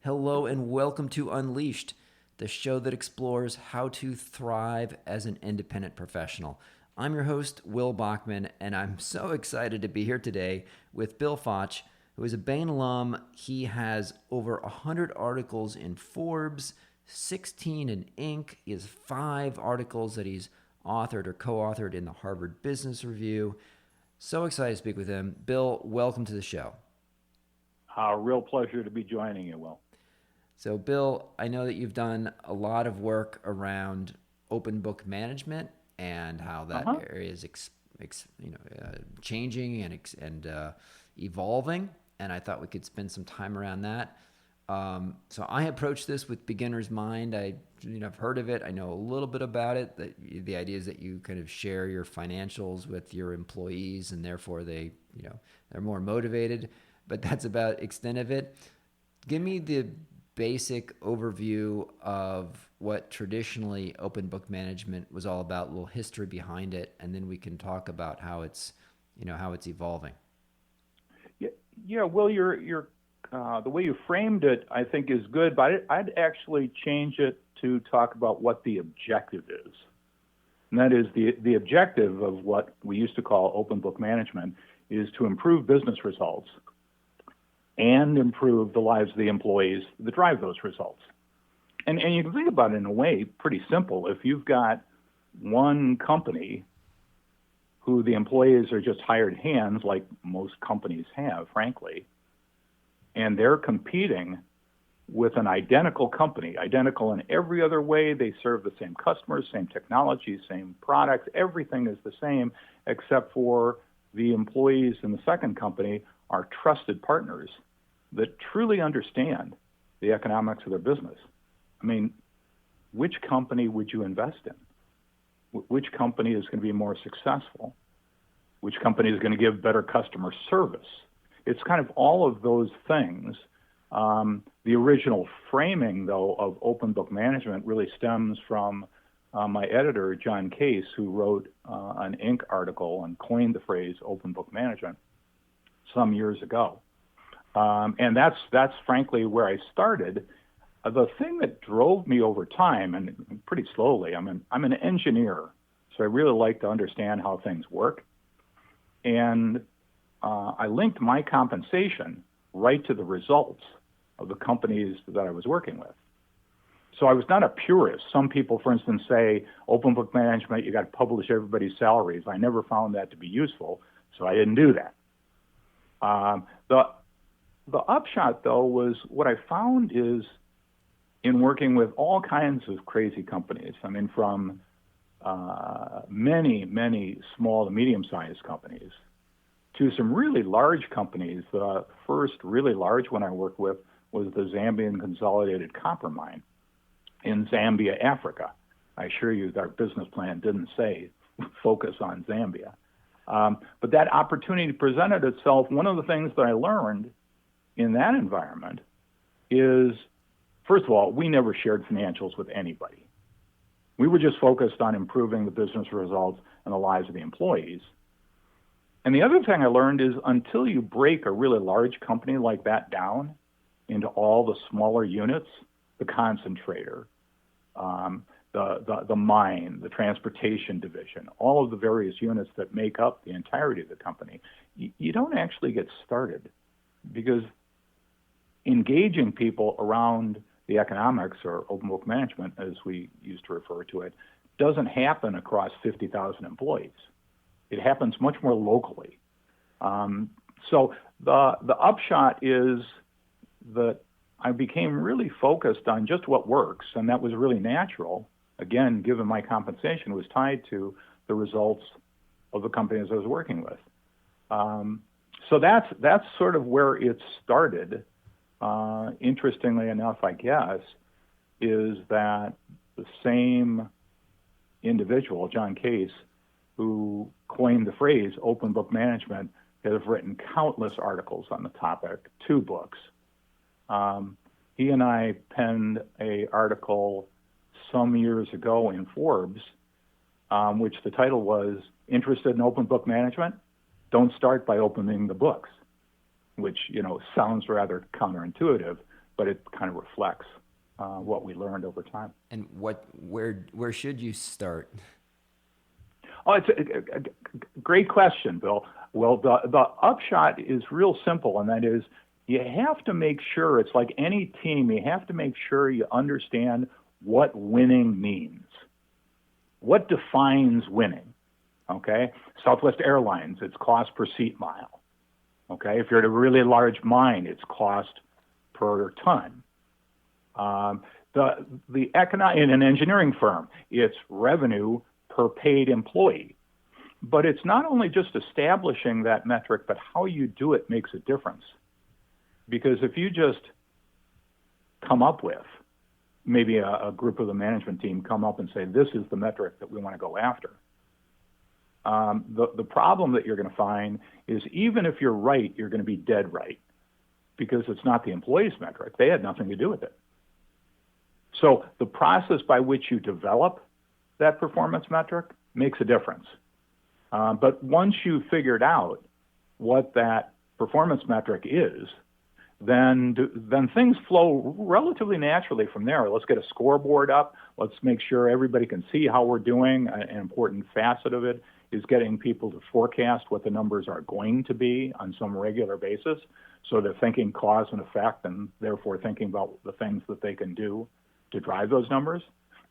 Hello and welcome to Unleashed, the show that explores how to thrive as an independent professional. I'm your host, Will Bachman, and I'm so excited to be here today with Bill Fotsch, who is a Bain alum. He has over 100 articles in Forbes, 16 in Inc. He has 5 articles that he's authored or co-authored in the Harvard Business Review. So excited to speak with him. Bill, welcome to the show. A real pleasure to be joining you, Will. So, Bill, I know that you've done a lot of work around open book management and how that Uh-huh. area is changing and evolving. And I thought we could spend some time around that. So I approach this with beginner's mind. I've heard of it. I know a little bit about it. That the idea is that you kind of share your financials with your employees, and therefore they're more motivated. But that's about extent of it. Give me the basic overview of what traditionally open book management was all about, a little history behind it, and then we can talk about how it's evolving. Yeah, Will, your the way you framed it, I think, is good, but I'd actually change it to talk about what the objective is. And that is the objective of what we used to call open book management is to improve business results and improve the lives of the employees that drive those results. And you can think about it in a way pretty simple. If you've got one company who the employees are just hired hands, like most companies have, frankly, and they're competing with an identical company, identical in every other way. They serve the same customers, same technology, same products. Everything is the same, except for the employees in the second company are trusted partners that truly understand the economics of their business. I mean, which company would you invest in? Which company is going to be more successful? Which company is going to give better customer service? It's kind of all of those things. The original framing, though, of open book management really stems from my editor, John Case, who wrote an Inc. article and coined the phrase open book management some years ago. And that's frankly where I started. The thing that drove me over time, and pretty slowly, I'm an engineer, so I really like to understand how things work. And I linked my compensation right to the results of the companies that I was working with. So I was not a purist. Some people, for instance, say open book management, you got to publish everybody's salaries. I never found that to be useful, so I didn't do that. The upshot, though, was what I found is in working with all kinds of crazy companies. I mean, from many small to medium-sized companies to some really large companies. The first really large one I worked with was the Zambian Consolidated Copper Mine in Zambia, Africa. I assure you that our business plan didn't say focus on Zambia. But that opportunity presented itself. One of the things that I learned in that environment is, first of all, we never shared financials with anybody. We were just focused on improving the business results and the lives of the employees. And the other thing I learned is until you break a really large company like that down into all the smaller units, the concentrator, the mine, the transportation division, all of the various units that make up the entirety of the company, you don't actually get started, because engaging people around the economics, or open book management as we used to refer to it, doesn't happen across 50,000 employees. It happens much more locally. So the upshot is that I became really focused on just what works, and that was really natural. Again, given my compensation was tied to the results of the companies I was working with. So that's sort of where it started. Interestingly enough, I guess, is that the same individual, John Case, who coined the phrase open book management, has written countless articles on the topic, 2 books. He and I penned an article some years ago in Forbes, which the title was Interested in Open Book Management? Don't Start by Opening the Books, which, sounds rather counterintuitive, but it kind of reflects what we learned over time. And where should you start? Oh, it's a great question, Bill. Well, the upshot is real simple, and that is you have to make sure, it's like any team, you have to make sure you understand what winning means. What defines winning? Okay? Southwest Airlines, it's cost per seat mile. Okay? If you're at a really large mine, it's cost per ton. In an engineering firm, it's revenue per paid employee. But it's not only just establishing that metric, but how you do it makes a difference. Because if you just come up with, maybe a group of the management team come up and say, this is the metric that we want to go after. The problem that you're going to find is even if you're right, you're going to be dead right, because it's not the employee's metric. They had nothing to do with it. So the process by which you develop that performance metric makes a difference. But once you've figured out what that performance metric is, then things flow relatively naturally from there. Let's get a scoreboard up. Let's make sure everybody can see how we're doing. An important facet of it is getting people to forecast what the numbers are going to be on some regular basis. So they're thinking cause and effect, and therefore thinking about the things that they can do to drive those numbers.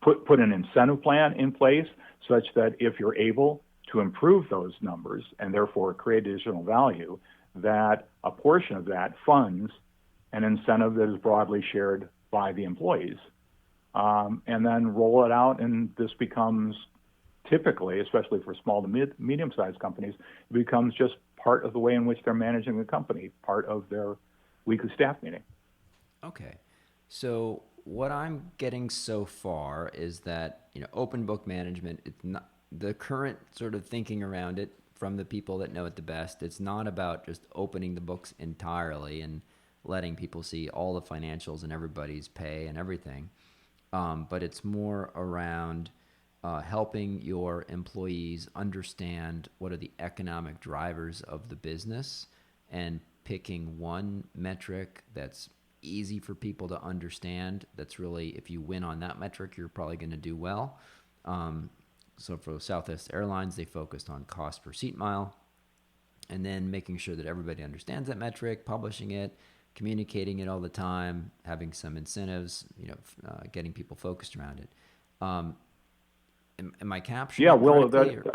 Put an incentive plan in place such that if you're able to improve those numbers and therefore create additional value, that a portion of that funds an incentive that is broadly shared by the employees. And then roll it out, and this becomes typically, especially for small to medium-sized companies, it becomes just part of the way in which they're managing the company, part of their weekly staff meeting. Okay. So what I'm getting so far is that, open book management, it's not the current sort of thinking around it from the people that know it the best. It's not about just opening the books entirely and letting people see all the financials and everybody's pay and everything. But it's more around helping your employees understand what are the economic drivers of the business and picking one metric that's easy for people to understand. That's really, if you win on that metric, you're probably going to do well. So for Southwest Airlines, they focused on cost per seat mile, and then making sure that everybody understands that metric, publishing it, communicating it all the time, having some incentives, getting people focused around it. Am I capturing it correctly?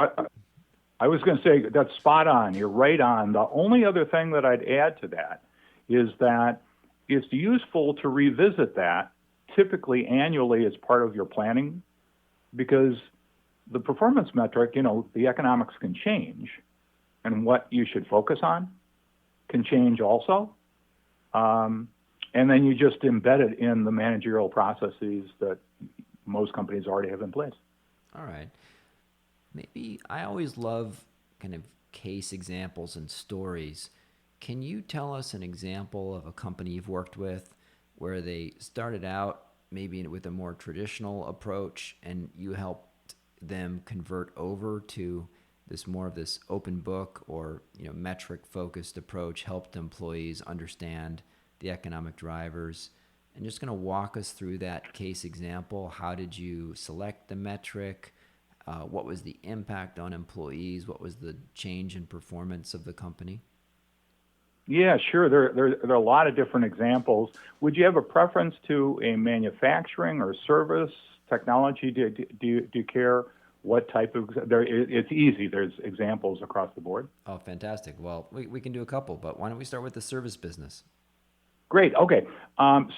I was going to say that's spot on. You're right on. The only other thing that I'd add to that is that it's useful to revisit that typically annually as part of your planning, because the performance metric, the economics can change, and what you should focus on can change also. And then you just embed it in the managerial processes that most companies already have in place. All right. Maybe I always love kind of case examples and stories. Can you tell us an example of a company you've worked with where they started out maybe with a more traditional approach and you helped them convert over to this open book or metric focused approach, helped employees understand the economic drivers? And just going to walk us through that case example. How did you select the metric? What was the impact on employees? What was the change in performance of the company? Yeah, sure. There are a lot of different examples. Would you have a preference to a manufacturing or service technology? Do you care what type of? It's easy. There's examples across the board. Oh, fantastic. Well, we can do a couple, but why don't we start with the service business? Great. Okay.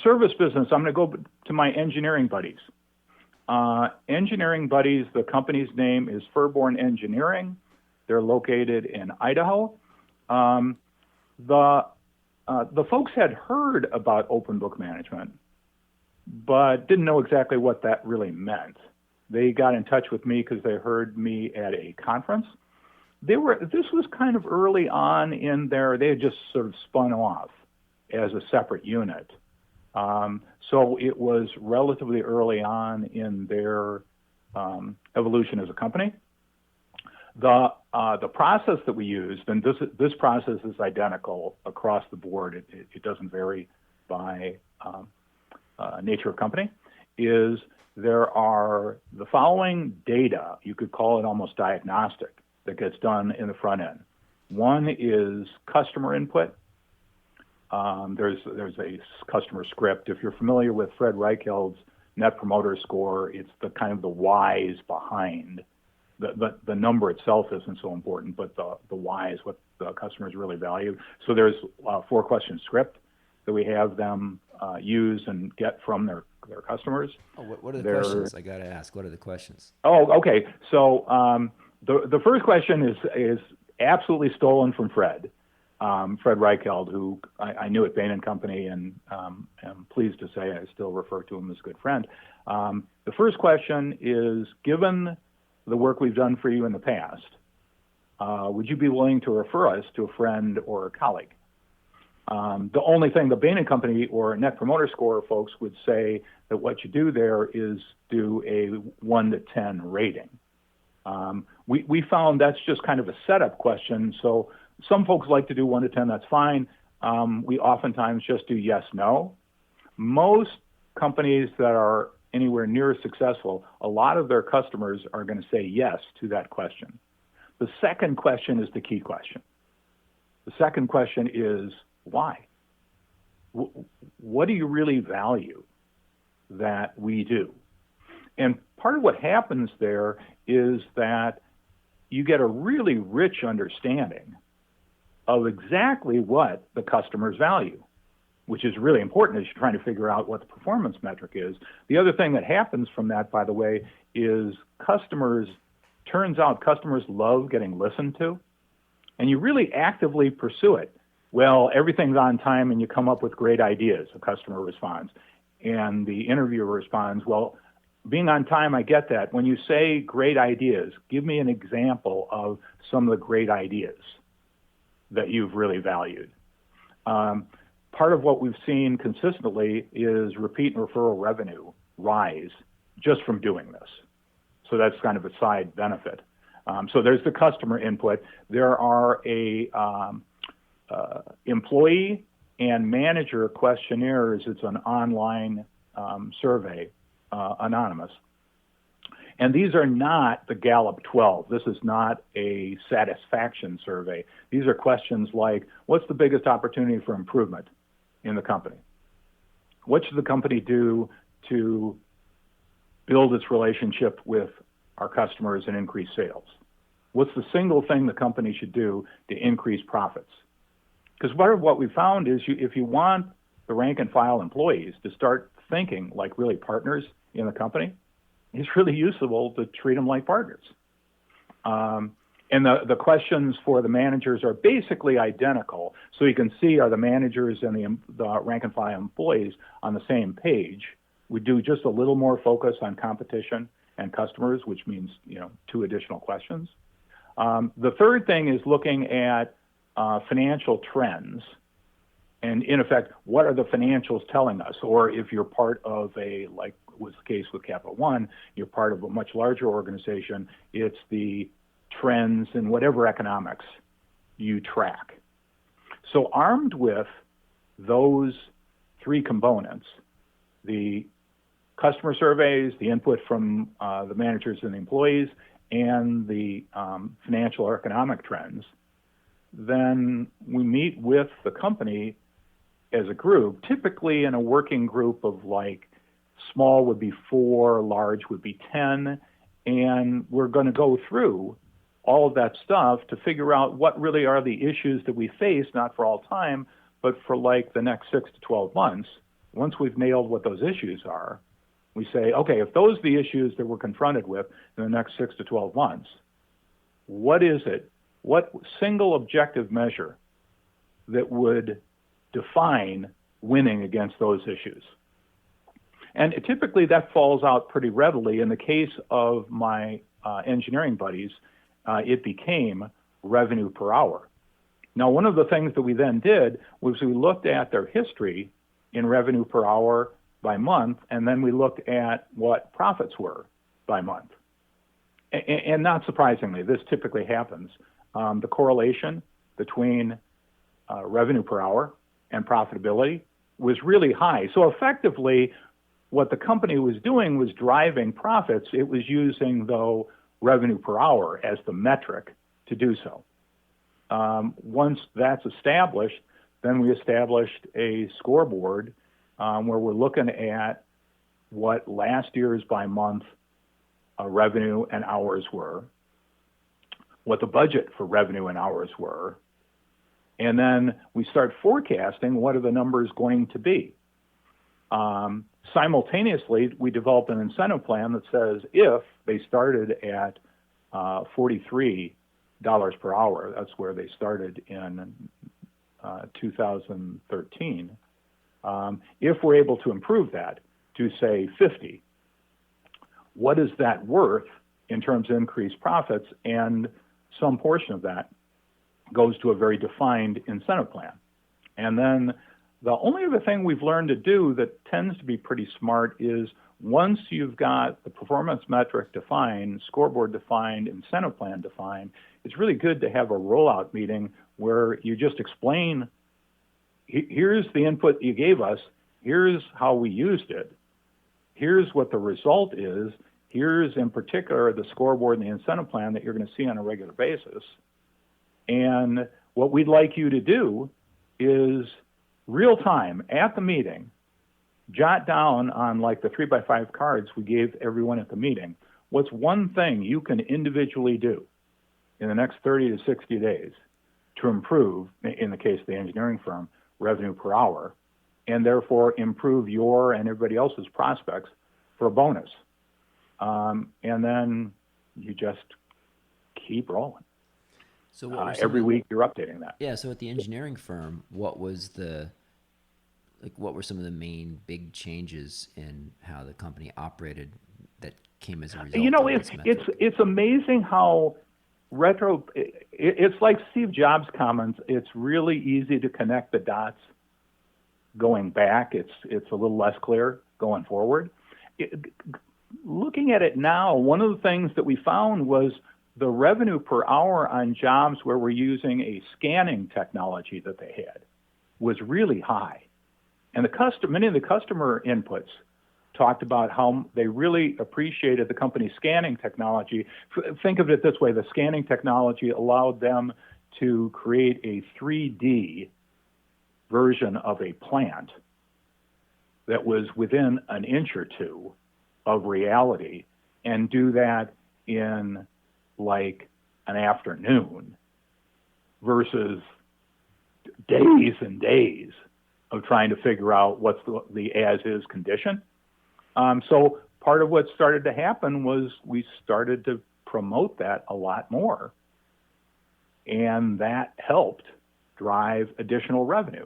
Service business. I'm going to go to my engineering buddies. Engineering buddies. The company's name is Furborn Engineering. They're located in Idaho. The folks had heard about open book management, but didn't know exactly what that really meant. They got in touch with me because they heard me at a conference. This was kind of early on in they had just sort of spun off as a separate unit. So it was relatively early on in their evolution as a company. The process that we used, and this process is identical across the board. It doesn't vary by nature of company, is there are the following data, you could call it almost diagnostic, that gets done in the front end. One is customer input. There's a customer script. If you're familiar with Fred Reichheld's Net Promoter Score, it's the kind of the whys behind. The number itself isn't so important, but the whys, what the customers really value. So there's a 4-question script that we have them use and get from their customers. Oh, what are the questions? I got to ask. What are the questions? Oh, okay. So the first question is absolutely stolen from Fred Reichheld, who I knew at Bain & Company, and am pleased to say I still refer to him as a good friend. The first question is, given the work we've done for you in the past, would you be willing to refer us to a friend or a colleague? The only thing the Bain & Company or Net Promoter Score folks would say that what you do there is do a 1 to 10 rating. We found that's just kind of a setup question. So some folks like to do 1 to 10, that's fine. We oftentimes just do yes, no. Most companies that are anywhere near successful, a lot of their customers are going to say yes to that question. The second question is the key question. The second question is, why? What do you really value that we do? And part of what happens there is that you get a really rich understanding of exactly what the customers value, which is really important as you're trying to figure out what the performance metric is. The other thing that happens from that, by the way, is turns out customers love getting listened to, and you really actively pursue it. Well, everything's on time and you come up with great ideas, a customer responds. And the interviewer responds, well, being on time, I get that. When you say great ideas, give me an example of some of the great ideas that you've really valued. Part of what we've seen consistently is repeat and referral revenue rise just from doing this. So that's kind of a side benefit. So there's the customer input. There are employee and manager questionnaires. It's an online survey, anonymous. And these are not the Gallup 12. This is not a satisfaction survey. These are questions like, what's the biggest opportunity for improvement in the company? What should the company do to build its relationship with our customers and increase sales? What's the single thing the company should do to increase profits? Because part of what we found is if you want the rank and file employees to start thinking like really partners in the company, it's really useful to treat them like partners. And the questions for the managers are basically identical. So you can see, are the managers and the rank and file employees on the same page? We do just a little more focus on competition and customers, which means 2 additional questions. The third thing is looking at financial trends. And in effect, what are the financials telling us? Or if you're part of like was the case with Capital One, you're part of a much larger organization, it's the trends in whatever economics you track. So armed with those 3 components, the customer surveys, the input from the managers and the employees, and the financial or economic trends, then we meet with the company as a group, typically in a working group of like small would be 4, large would be 10, and we're going to go through all of that stuff to figure out what really are the issues that we face, not for all time, but for like the next 6 to 12 months. Once we've nailed what those issues are, we say, okay, if those are the issues that we're confronted with in the next 6 to 12 months, what is it? What single objective measure that would define winning against those issues? And typically that falls out pretty readily. In the case of my engineering buddies, it became revenue per hour. Now, one of the things that we then did was we looked at their history in revenue per hour by month, and then we looked at what profits were by month. And not surprisingly, this typically happens. The correlation between revenue per hour and profitability was really high. So effectively, what the company was doing was driving profits. It was using, though, revenue per hour as the metric to do so. Once that's established, then we established a scoreboard where we're looking at what last year's by month revenue and hours were, what the budget for revenue and hours were, and then we start forecasting what are the numbers going to be. Simultaneously, we develop an incentive plan that says if they started at $43 per hour, that's where they started in 2013, if we're able to improve that to, say, 50, what is that worth in terms of increased profits? And some portion of that goes to a very defined incentive plan. And then the only other thing we've learned to do that tends to be pretty smart is once you've got the performance metric defined, scoreboard defined, incentive plan defined, it's really good to have a rollout meeting where you just explain, here's the input you gave us, here's how we used it, here's what the result is, here's in particular the scoreboard and the incentive plan that you're going to see on a regular basis. And what we'd like you to do is real time at the meeting, jot down on like the 3x5 cards we gave everyone at the meeting, what's one thing you can individually do in the next 30 to 60 days to improve, in the case of the engineering firm, revenue per hour, and therefore improve your and everybody else's prospects for a bonus. And then you just keep rolling. So what every week you're updating that. Yeah. So at the engineering firm, what were some of the main big changes in how the company operated that came as a result? You know, of it's amazing how it's like Steve Jobs' comments. It's really easy to connect the dots going back. It's a little less clear going forward. Looking at it now, one of the things that we found was the revenue per hour on jobs where we're using a scanning technology that they had was really high. And many of the customer inputs talked about how they really appreciated the company's scanning technology. Think of it this way, the scanning technology allowed them to create a 3D version of a plant that was within an inch or two of reality and do that in like an afternoon versus days and days of trying to figure out what's the as-is condition. So part of what started to happen was we started to promote that a lot more, and that helped drive additional revenue.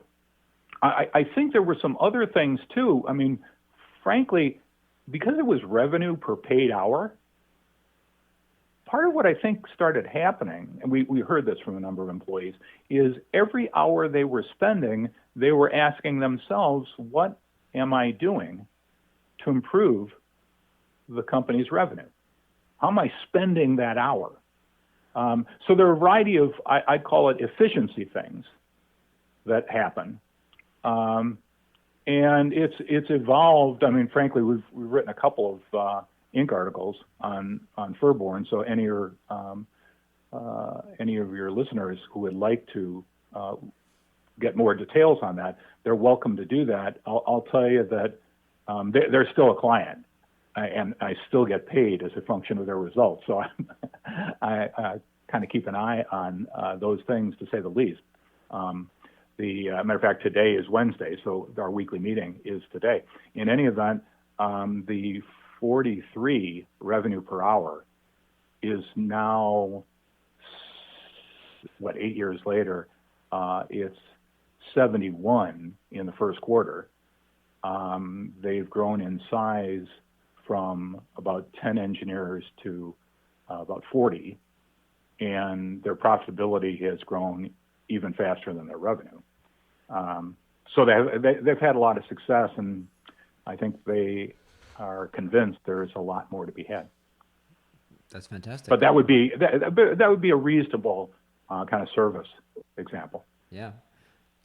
I think there were some other things too. I mean, frankly, because it was revenue per paid hour, part of what I think started happening, and we heard this from a number of employees, is every hour they were spending, they were asking themselves, what am I doing to improve the company's revenue? How am I spending that hour? So there are a variety of, I'd call it efficiency things that happen. And it's evolved. I mean, frankly, we've written a couple of Inc. articles on Furborn. So any of your listeners who would like to get more details on that, they're welcome to do that. I'll tell you that they're still a client, and I still get paid as a function of their results. So I kind of keep an eye on those things, to say the least. Matter of fact, today is Wednesday, so our weekly meeting is today. In any event, the 43 revenue per hour is now, 8 years later, it's 71 in the first quarter. They've grown in size from about 10 engineers to about 40, and their profitability has grown even faster than their revenue. So they've had a lot of success, and I think they are convinced there's a lot more to be had. That's fantastic. But that would be a reasonable kind of service example. Yeah.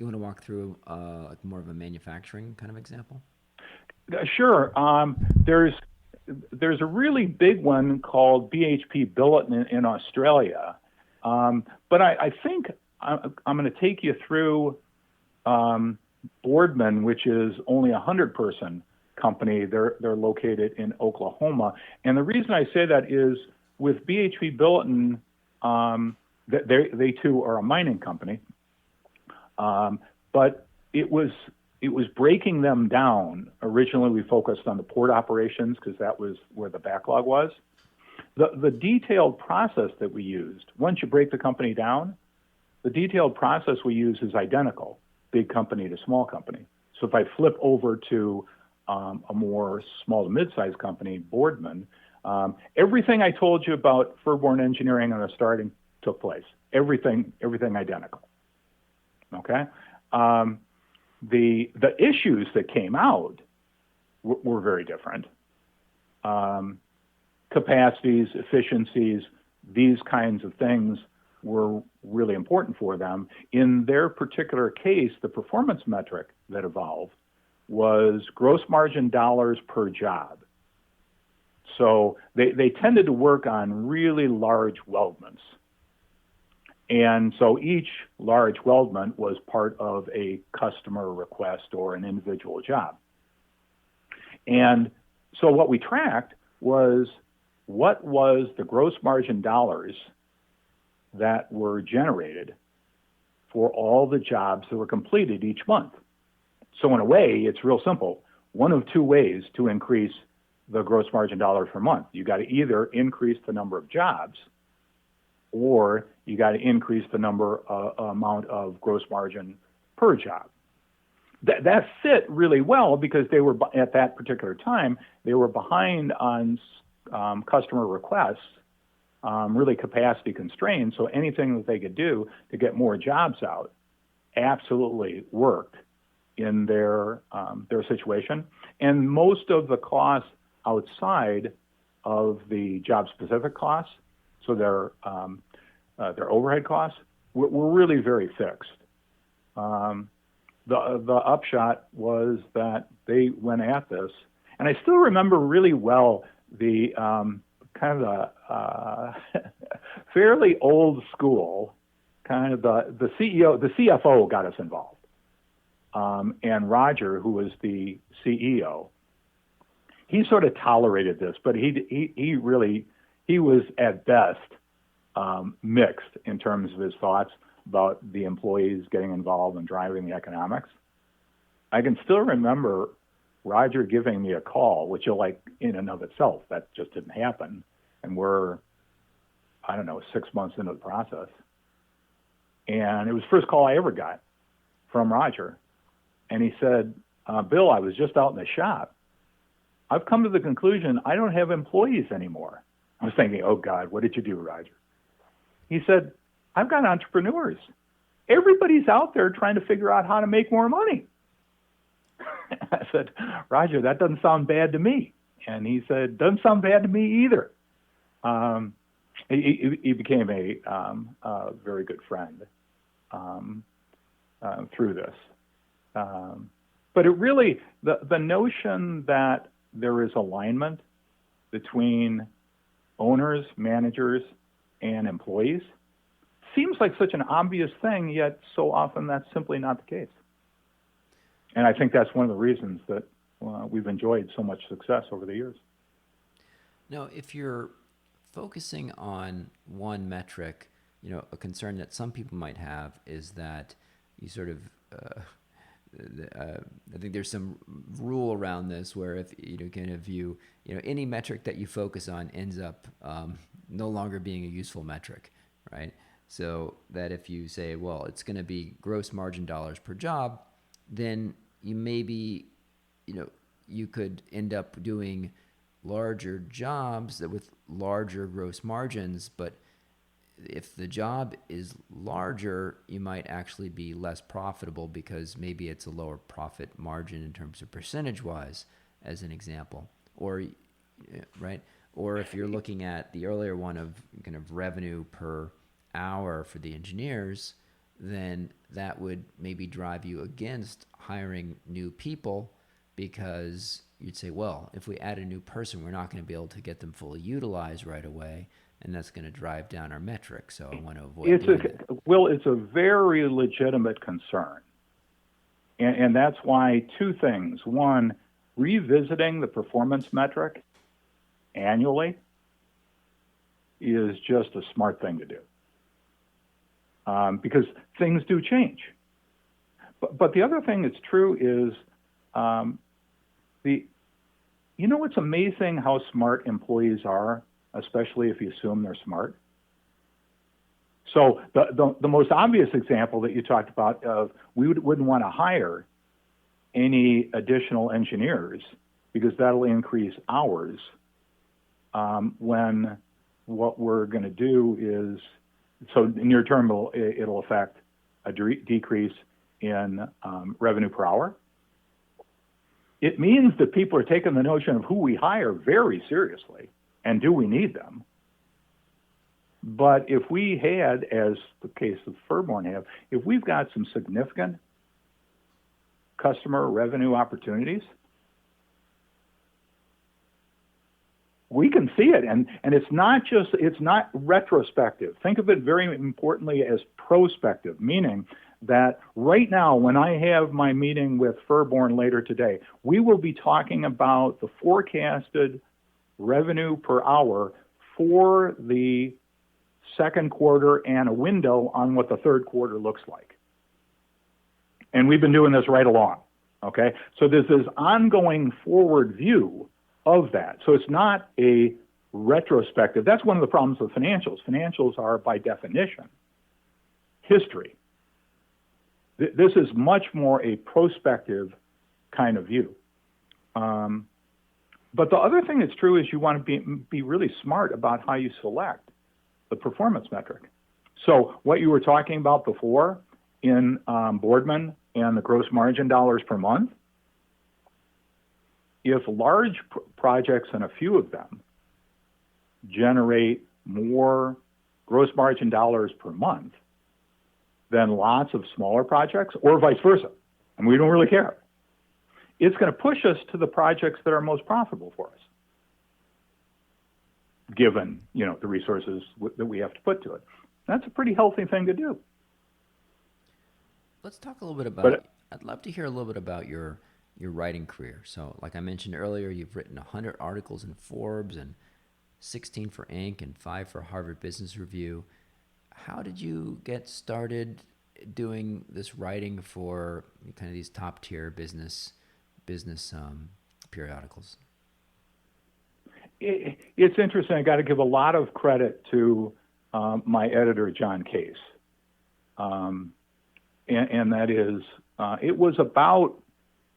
You want to walk through like more of a manufacturing kind of example? Sure. There's a really big one called BHP Billet in Australia, but I think I'm going to take you through Boardman, which is only a 100-person company. They're located in Oklahoma, and the reason I say that is with BHP Billiton, they too are a mining company, but it was breaking them down. Originally, we focused on the port operations because that was where the backlog was. The detailed process that we used, once you break the company down, the detailed process we use is identical, big company to small company. So if I flip over to a more small to mid-sized company, Boardman, everything I told you about Furborn Engineering on the starting took place. Everything identical. Okay. The issues that came out were very different. Capacities, efficiencies, these kinds of things were really important for them. In their particular case, the performance metric that evolved was gross margin dollars per job. So they tended to work on really large weldments. And so each large weldment was part of a customer request or an individual job. And so what we tracked was what was the gross margin dollars that were generated for all the jobs that were completed each month. So in a way, it's real simple. One of two ways to increase the gross margin dollars per month. You got to either increase the number of jobs or you got to increase the amount of gross margin per job. That fit really well because they were, at that particular time, they were behind on customer requests, really capacity constrained. So anything that they could do to get more jobs out absolutely worked in their situation. And most of the costs outside of the job-specific costs, so their overhead costs, were really very fixed. The upshot was that they went at this, and I still remember really well the kind of the fairly old school kind of the CEO, the CFO got us involved, and Roger, who was the CEO, he sort of tolerated this, but he was at best mixed in terms of his thoughts about the employees getting involved and driving the economics. I can still remember Roger giving me a call, which in and of itself, that just didn't happen. And we're, 6 months into the process. And it was the first call I ever got from Roger. And he said, Bill, I was just out in the shop. I've come to the conclusion I don't have employees anymore. I was thinking, oh God, what did you do, Roger? He said, I've got entrepreneurs. Everybody's out there trying to figure out how to make more money. I said, Roger, that doesn't sound bad to me. And he said, doesn't sound bad to me either. He became a very good friend through this. But it really, the notion that there is alignment between owners, managers, and employees seems like such an obvious thing, yet so often that's simply not the case. And I think that's one of the reasons that we've enjoyed so much success over the years. Now, if you're focusing on one metric, a concern that some people might have is that you sort of, I think there's some rule around this where if any metric that you focus on ends up no longer being a useful metric, right? So that if you say, well, it's going to be gross margin dollars per job, then you maybe, you could end up doing larger jobs with larger gross margins, but if the job is larger, you might actually be less profitable because maybe it's a lower profit margin in terms of percentage-wise, as an example, or right? Or if you're looking at the earlier one of kind of revenue per hour for the engineers, then that would maybe drive you against hiring new people, because you'd say, well, if we add a new person, we're not going to be able to get them fully utilized right away, and that's going to drive down our metrics. So I want to avoid doing that. Will, it's a very legitimate concern. And that's why two things. One, revisiting the performance metric annually is just a smart thing to do, because things do change. But the other thing that's true is it's amazing how smart employees are, especially if you assume they're smart. So the most obvious example that you talked about of wouldn't want to hire any additional engineers because that'll increase hours, when what we're going to do is, so near term it'll affect a decrease in revenue per hour. It means that people are taking the notion of who we hire very seriously and do we need them. But if we had, as the case of Furborn have, if we've got some significant customer revenue opportunities, we can see it. And it's not retrospective. Think of it very importantly as prospective, meaning that right now, when I have my meeting with Furborn later today, we will be talking about the forecasted revenue per hour for the second quarter and a window on what the third quarter looks like. And we've been doing this right along, okay? So there's this ongoing forward view of that. So it's not a retrospective. That's one of the problems with financials. Financials are, by definition, history. This is much more a prospective kind of view. But the other thing that's true is you want to be really smart about how you select the performance metric. So what you were talking about before in Boardman and the gross margin dollars per month, if large projects, and a few of them, generate more gross margin dollars per month than lots of smaller projects, or vice versa, and we don't really care, it's going to push us to the projects that are most profitable for us, given the resources that we have to put to it. That's a pretty healthy thing to do. Let's talk a little bit about, I'd love to hear a little bit about your writing career. So like I mentioned earlier, you've written 100 articles in Forbes and 16 for Inc. and 5 for Harvard Business Review. How did you get started doing this writing for kind of these top tier business periodicals? It's interesting. I got to give a lot of credit to my editor, John Case. And that is, it was about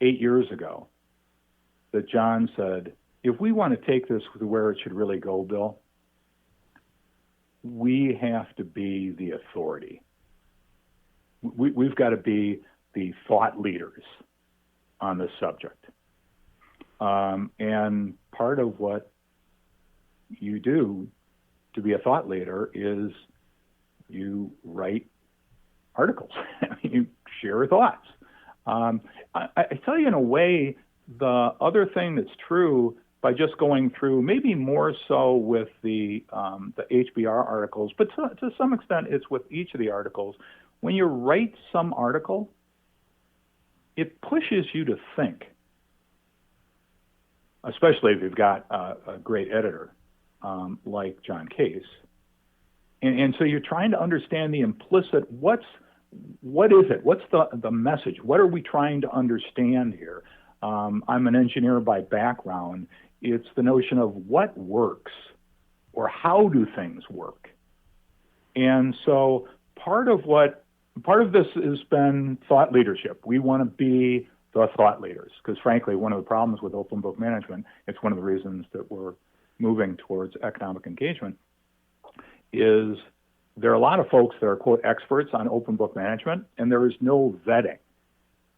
8 years ago that John said, if we want to take this to where it should really go, Bill, we have to be the authority. We've got to be the thought leaders on this subject. And part of what you do to be a thought leader is you write articles. You share thoughts. I tell you, in a way, the other thing that's true, by just going through, maybe more so with the HBR articles, but to some extent it's with each of the articles. When you write some article, it pushes you to think, especially if you've got a great editor like John Case. And so you're trying to understand the implicit, what is it? What's the message? What are we trying to understand here? I'm an engineer by background. It's the notion of what works, or how do things work. And so part of this has been thought leadership. We want to be the thought leaders, because frankly, one of the problems with open book management, it's one of the reasons that we're moving towards economic engagement, is there are a lot of folks that are, quote, experts on open book management, and there is no vetting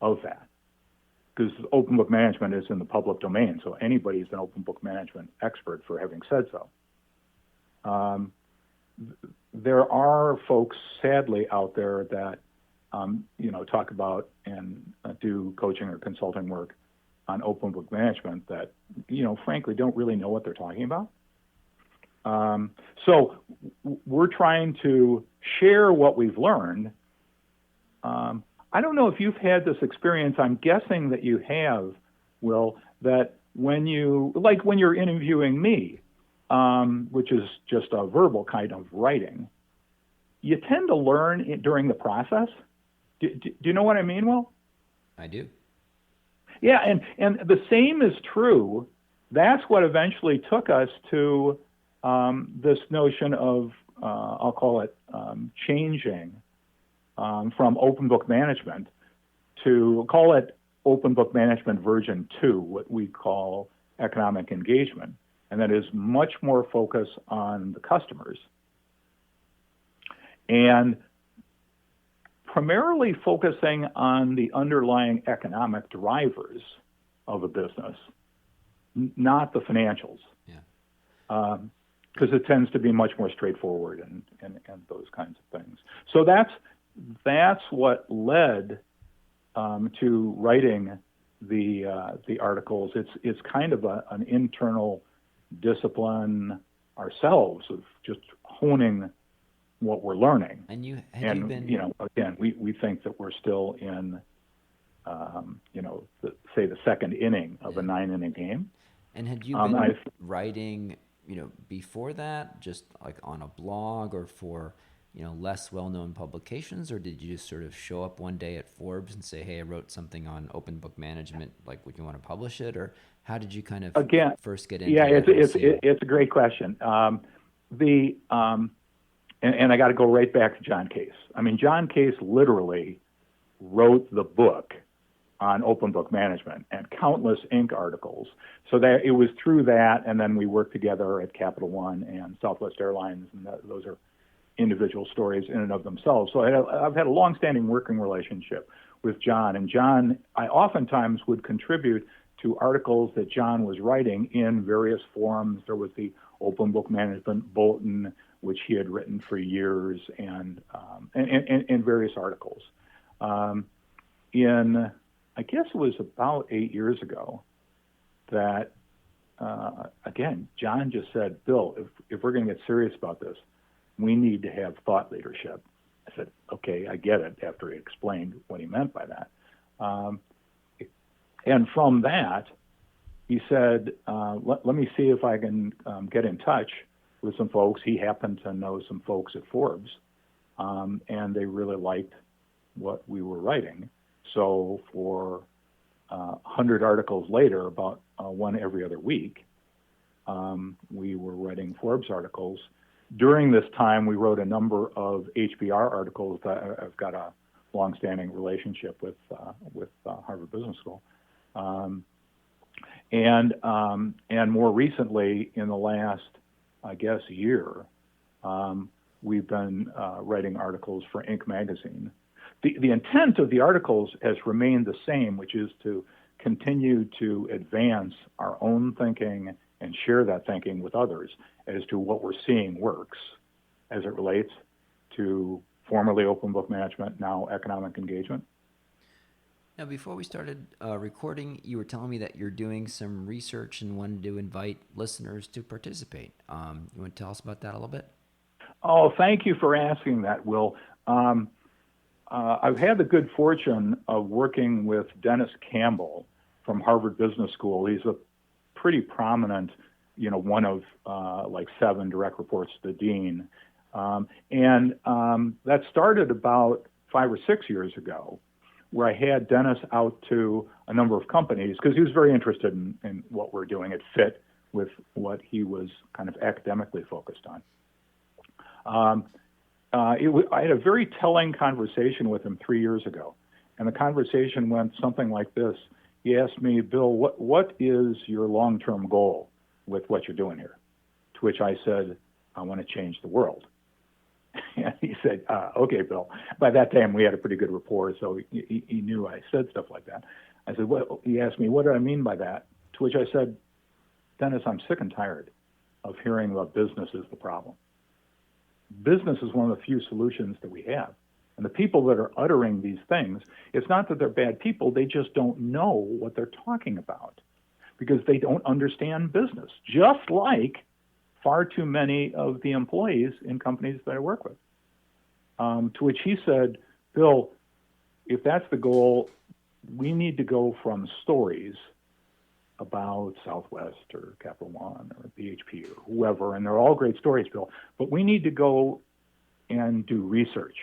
of that, because open book management is in the public domain, so anybody's an open book management expert for having said so. There are folks, sadly, out there that talk about and do coaching or consulting work on open book management that, frankly, don't really know what they're talking about. So we're trying to share what we've learned. I don't know if you've had this experience. I'm guessing that you have, Will, that when you're interviewing me, which is just a verbal kind of writing, you tend to learn during the process. Do you know what I mean, Will? I do. Yeah, and the same is true. That's what eventually took us to this notion of, I'll call it changing from open book management to call it open book management version 2, what we call economic engagement. And that is much more focus on the customers and primarily focusing on the underlying economic drivers of a business, not the financials. Yeah. Because it tends to be much more straightforward and those kinds of things. So that's what led to writing the articles. It's kind of an internal discipline ourselves of just honing what we're learning. And you been, again, we think that we're still in, the second inning of a 9-inning game. And had you been writing, before that, just like on a blog or for, less well-known publications, or did you just sort of show up one day at Forbes and say, hey, I wrote something on open book management, like, would you want to publish it? Or how did you kind of first get into it? It's a great question. And I got to go right back to John Case. I mean, John Case literally wrote the book on open book management and countless Inc. articles. So that it was through that, and then we worked together at Capital One and Southwest Airlines, and those are individual stories in and of themselves. So I've had a long-standing working relationship with John, and John, I oftentimes would contribute to articles that John was writing in various forums. There was the Open Book Management Bulletin, which he had written for years, and various articles. I guess it was about 8 years ago that, again, John just said, Bill, if we're going to get serious about this, we need to have thought leadership. I said, okay, I get it, after he explained what he meant by that. And from that, he said, let me see if I can get in touch with some folks. He happened to know some folks at Forbes, and they really liked what we were writing. So for 100 articles later, about one every other week, we were writing Forbes articles. During this time, we wrote a number of HBR articles that I've got a longstanding relationship with Harvard Business School. And more recently, in the last, I guess, year, we've been writing articles for Inc. magazine. The intent of the articles has remained the same, which is to continue to advance our own thinking and share that thinking with others as to what we're seeing works as it relates to formerly open book management, now economic engagement. Now, before we started recording, you were telling me that you're doing some research and wanted to invite listeners to participate. You want to tell us about that a little bit? Oh, thank you for asking that, Will. I've had the good fortune of working with Dennis Campbell from Harvard Business School. He's a pretty prominent, one of like 7 direct reports to the dean. And that started about 5 or 6 years ago, where I had Dennis out to a number of companies because he was very interested in what we're doing. It fit with what he was kind of academically focused on. I had a very telling conversation with him 3 years ago, and the conversation went something like this. He asked me, Bill, what is your long-term goal with what you're doing here? To which I said, I want to change the world. And he said, okay, Bill. By that time, we had a pretty good rapport, so he knew I said stuff like that. I said, well, he asked me, what do I mean by that? To which I said, Dennis, I'm sick and tired of hearing about business is the problem. Business is one of the few solutions that we have. And the people that are uttering these things, it's not that they're bad people, they just don't know what they're talking about because they don't understand business, just like far too many of the employees in companies that I work with. To which he said, Bill, if that's the goal, we need to go from stories about Southwest or Capital One or BHP or whoever, and they're all great stories, Bill, but we need to go and do research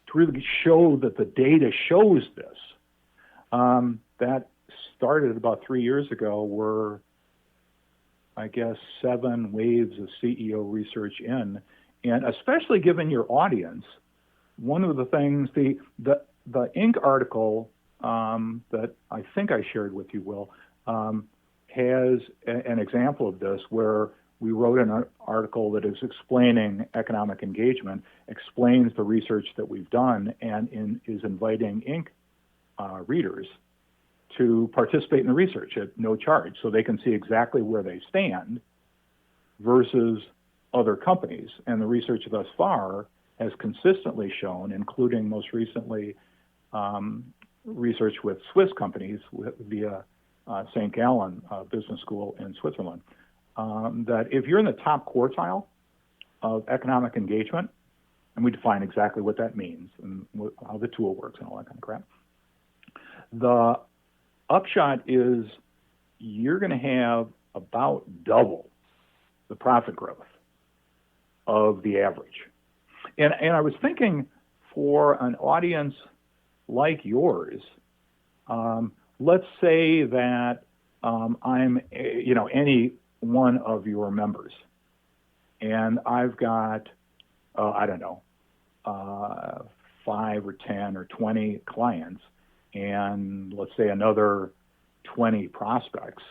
to really show that the data shows this. That started about 3 years ago, where I guess 7 waves of CEO research in, and especially given your audience, one of the things, the Inc. article that I think I shared with you, Will, has an example of this where we wrote an article that is explaining economic engagement, explains the research that we've done, and is inviting Inc. Readers to participate in the research at no charge so they can see exactly where they stand versus other companies. And the research thus far has consistently shown, including most recently research with Swiss companies via St. Gallen Business School in Switzerland, that if you're in the top quartile of economic engagement, and we define exactly what that means and how the tool works and all that kind of crap, the upshot is you're going to have about double the profit growth of the average. And I was thinking, for an audience like yours, let's say that I'm, any one of your members, and I've got, 5 or 10 or 20 clients, and let's say another 20 prospects.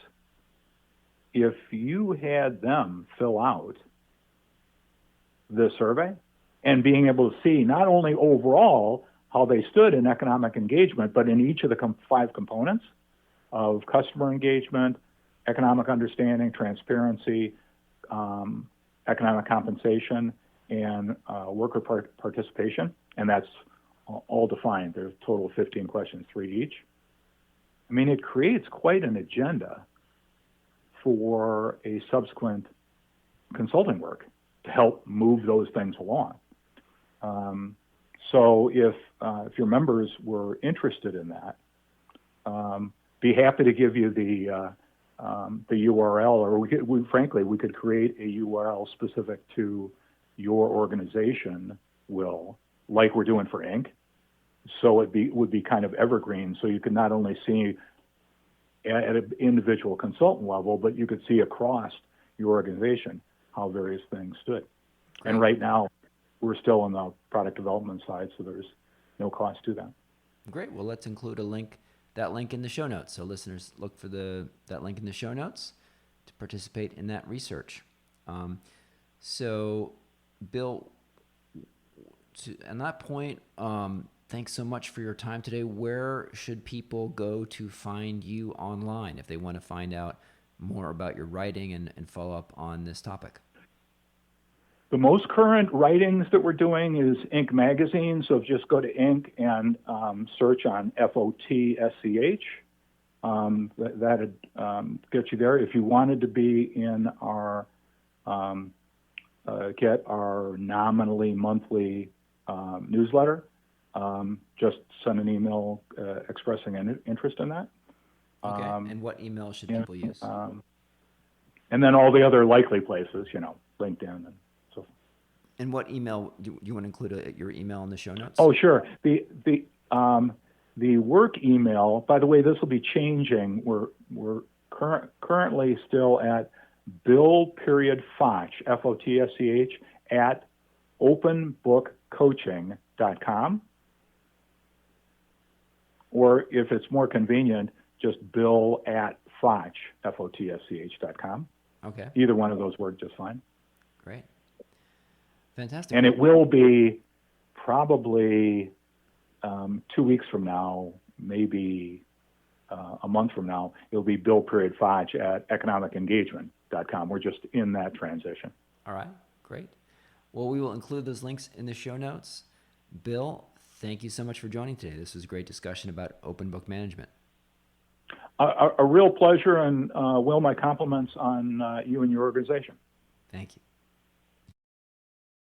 If you had them fill out this survey and being able to see not only overall how they stood in economic engagement, but in each of the 5 components of customer engagement, economic understanding, transparency, economic compensation, and worker participation, and that's all defined. There's a total of 15 questions, 3 each. I mean, it creates quite an agenda for a subsequent consulting work to help move those things along. So if your members were interested in that, be happy to give you the URL, or we could create a URL specific to your organization, Will, like we're doing for Inc. So it would be kind of evergreen. So you could not only see at an individual consultant level, but you could see across your organization how various things stood. Great. And right now, we're still on the product development side, so there's no cost to that. Great. Well, let's include that link in the show notes. So listeners, look for that link in the show notes to participate in that research. So, Bill, on that point, thanks so much for your time today. Where should people go to find you online if they want to find out more about your writing and follow up on this topic? The most current writings that we're doing is Inc. Magazine, so just go to Inc. and search on Fotsch. That'd get you there. If you wanted to be in our get our nominally monthly newsletter, just send an email expressing an interest in that. Okay. And what email should people use? And then all the other likely places, LinkedIn and so forth. And what email do you want to include your email in the show notes? Oh, sure. The work email. By the way, this will be changing. We're currently still at Bill.Fotsch, Fotsch, at OpenBookCoaching.com. Or if it's more convenient, just Bill@Fotsch, Fotsch.com. Okay. Either one of those work just fine. Great. Fantastic. And it will be probably 2 weeks from now, maybe a month from now, it'll be Bill.Fotsch at economicengagement.com. We're just in that transition. All right. Great. Well, we will include those links in the show notes. Bill, thank you so much for joining today. This was a great discussion about open book management. A real pleasure, and Will, my compliments on you and your organization. Thank you.